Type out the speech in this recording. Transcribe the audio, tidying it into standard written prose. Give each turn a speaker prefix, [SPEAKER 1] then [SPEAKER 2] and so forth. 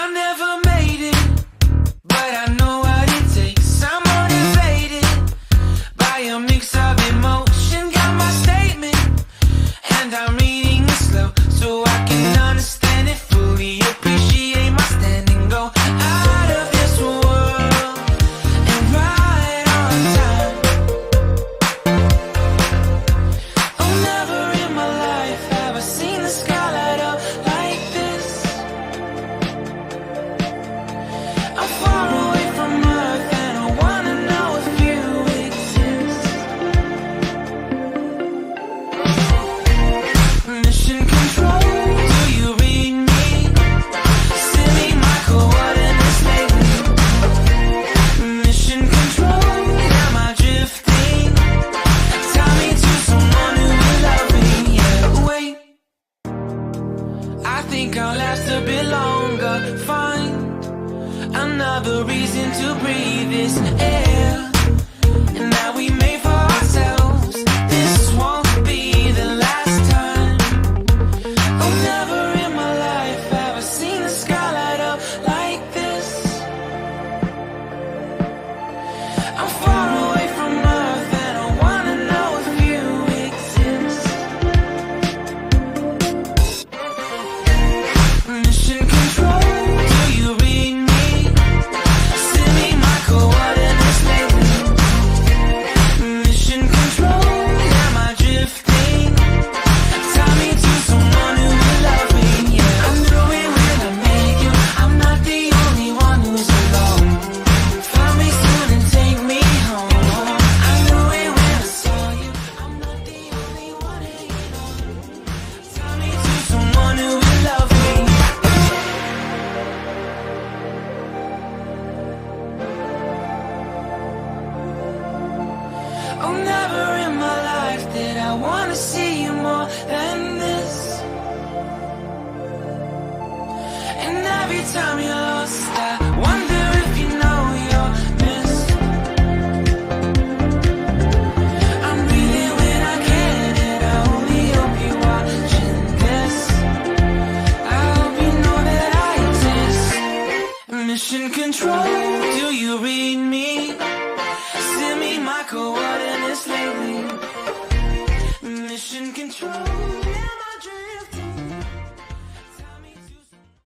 [SPEAKER 1] I never made it, but I know what it takes. I'm motivated by a mix of emotion. Got my statement, and I'm reading it slow so I can understand it fully. Appreciate my standing, go out of this world and right on time. Oh, never in my life have I seen the sky light up like this. I'm far away from Earth and I wanna know if you exist. Mission control, do you read me? Send me my coordinates lately. Mission control, am I drifting? Tie me to someone who will love me. Yeah, wait, I think I'll last a bit longer. Find another reason to breathe this air. And now we made for ourselves. This won't be the last time. Oh, never in my life have I seen the sky light up like this. I'm far away from Earth and I wanna know if you exist. Mission control, do you read me? Send me my coordinates lately. Mission control, am I drifting? Tie me to someone who will love me. Yeah, I knew it when I met you. I'm not the only one who's alone. Find me soon and take me home. I knew it when I saw you. I'm not the only one hanging on. Tie me to someone who will love me. Oh, never in my life did I wanna see you more than this. And every time you're lost, I wonder if you know you're missed. I'm breathing when I can, and I only hope you're watching this. I hope you know that I exist. Mission control, do you read me?